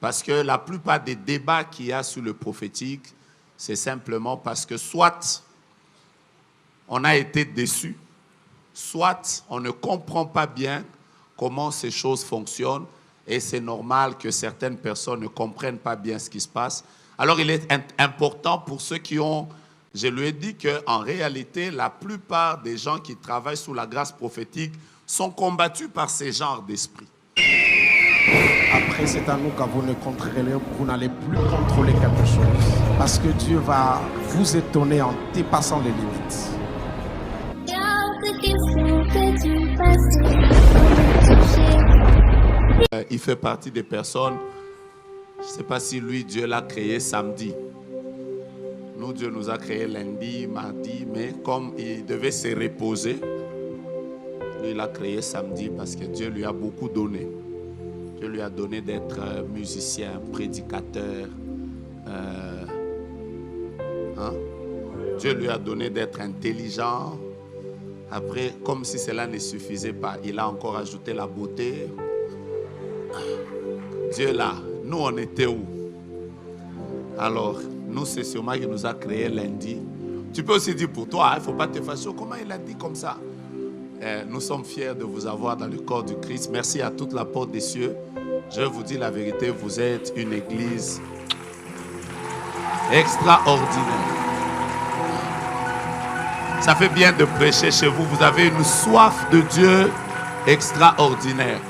Parce que la plupart des débats qu'il y a sur le prophétique, c'est simplement parce que soit on a été déçu, soit on ne comprend pas bien comment ces choses fonctionnent et c'est normal que certaines personnes ne comprennent pas bien ce qui se passe. Alors il est important pour ceux qui ont... Je lui ai dit qu'en réalité, la plupart des gens qui travaillent sous la grâce prophétique sont combattus par ces genres d'esprits. Après, c'est à nous quand vous ne contrôlez, vous n'allez plus contrôler quelque chose. Parce que Dieu va vous étonner en dépassant les limites. Il fait partie des personnes, je ne sais pas si lui, Dieu l'a créé samedi. Nous, Dieu nous a créé lundi, mardi, mais comme il devait se reposer, lui, il a créé samedi parce que Dieu lui a beaucoup donné. Dieu lui a donné d'être musicien, prédicateur. Dieu lui a donné d'être intelligent. Après, comme si cela ne suffisait pas, il a encore ajouté la beauté. Dieu là, nous on était où? Alors, nous c'est sûrement qu'il nous a créé lundi. Tu peux aussi dire pour toi, il ne faut pas te fâcher. Comment il a dit comme ça? Nous sommes fiers de vous avoir dans le corps du Christ. Merci à toute la porte des cieux. Je vous dis la vérité, vous êtes une église extraordinaire. Ça fait bien de prêcher chez vous. Vous avez une soif de Dieu extraordinaire.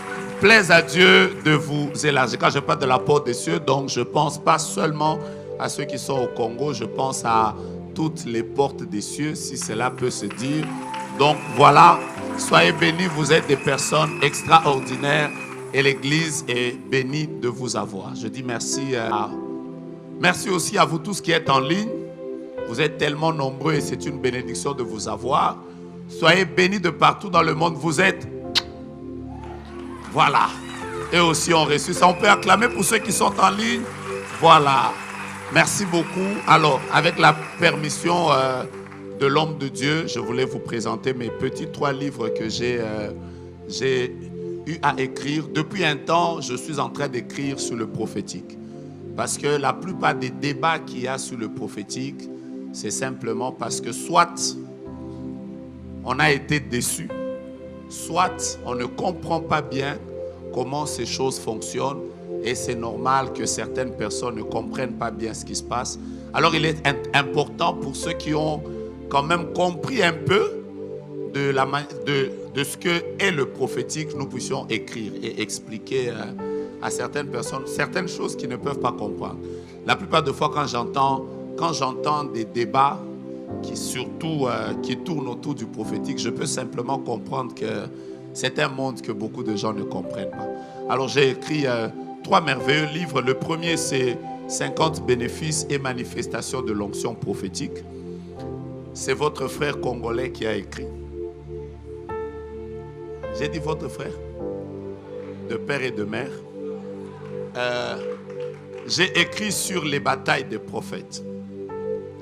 Plaise à Dieu de vous élargir. Quand je parle de la porte des cieux, donc je ne pense pas seulement à ceux qui sont au Congo, je pense à toutes les portes des cieux, si cela peut se dire. Donc voilà, soyez bénis, vous êtes des personnes extraordinaires et l'Église est bénie de vous avoir. Je dis merci merci aussi à vous tous qui êtes en ligne. Vous êtes tellement nombreux et c'est une bénédiction de vous avoir. Soyez bénis de partout dans le monde. Vous êtes... Voilà. Eux aussi ont reçu ça. On peut acclamer pour ceux qui sont en ligne. Voilà. Merci beaucoup. Alors, avec la permission de l'homme de Dieu, je voulais vous présenter mes petits 3 livres que j'ai eu à écrire. Depuis un temps, je suis en train d'écrire sur le prophétique. Parce que la plupart des débats qu'il y a sur le prophétique, c'est simplement parce que soit on a été déçu, soit on ne comprend pas bien comment ces choses fonctionnent et c'est normal que certaines personnes ne comprennent pas bien ce qui se passe. Alors il est important pour ceux qui ont quand même compris un peu de ce que est le prophétique, nous puissions écrire et expliquer à certaines personnes certaines choses qu'ils ne peuvent pas comprendre. La plupart des fois quand j'entends des débats qui tournent autour du prophétique, je peux simplement comprendre que c'est un monde que beaucoup de gens ne comprennent pas. Alors j'ai écrit 3 merveilleux livres. Le premier, c'est 50 bénéfices et manifestations de l'onction prophétique. C'est votre frère congolais qui a écrit. J'ai dit votre frère, de père et de mère. J'ai écrit sur les batailles des prophètes.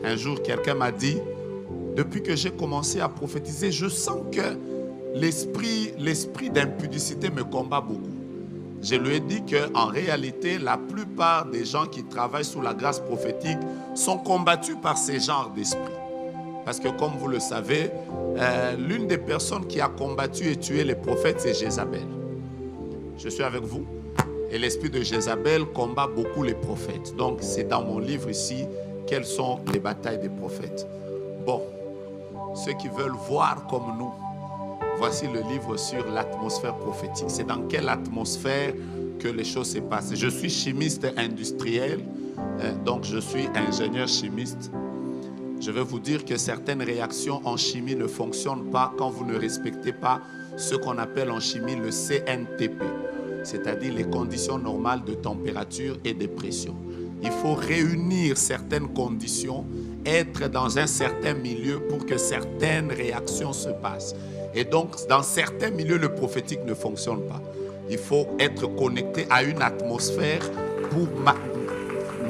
Un jour, quelqu'un m'a dit, depuis que j'ai commencé à prophétiser, je sens que l'esprit d'impudicité me combat beaucoup. Je lui ai dit qu'en réalité, la plupart des gens qui travaillent sous la grâce prophétique sont combattus par ces genres d'esprits. Parce que comme vous le savez, l'une des personnes qui a combattu et tué les prophètes, c'est Jézabel. Je suis avec vous. Et l'esprit de Jézabel combat beaucoup les prophètes. Donc c'est dans mon livre ici, quelles sont les batailles des prophètes. Bon, ceux qui veulent voir comme nous, voici le livre sur l'atmosphère prophétique. C'est dans quelle atmosphère que les choses se passent. Je suis chimiste industriel, donc je suis ingénieur chimiste. Je vais vous dire que certaines réactions en chimie ne fonctionnent pas quand vous ne respectez pas ce qu'on appelle en chimie le CNTP, c'est-à-dire les conditions normales de température et de pression. Il faut réunir certaines conditions, être dans un certain milieu pour que certaines réactions se passent. Et donc, dans certains milieux, le prophétique ne fonctionne pas. Il faut être connecté à une atmosphère pour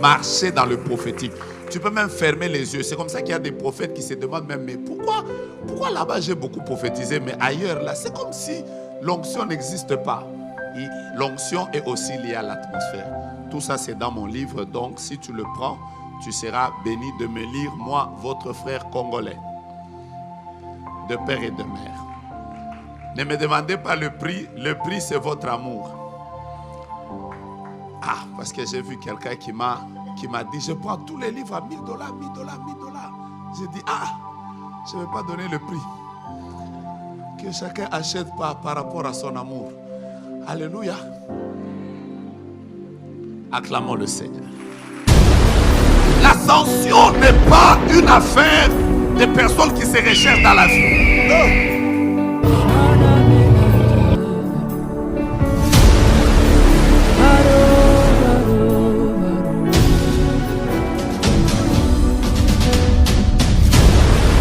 marcher dans le prophétique. Tu peux même fermer les yeux. C'est comme ça qu'il y a des prophètes qui se demandent même, mais pourquoi là-bas j'ai beaucoup prophétisé, mais ailleurs là, c'est comme si l'onction n'existe pas. L'onction est aussi liée à l'atmosphère. Tout ça, c'est dans mon livre. Donc, si tu le prends, tu seras béni de me lire, moi, votre frère congolais, de père et de mère. Ne me demandez pas le prix. Le prix, c'est votre amour. Ah, parce que j'ai vu quelqu'un qui m'a dit, je prends tous les livres à $1000, $1000. J'ai dit, je ne vais pas donner le prix. Que chacun achète par rapport à son amour. Alléluia. Acclamons le Seigneur. L'ascension n'est pas une affaire de personnes qui se recherchent dans la vie. Non.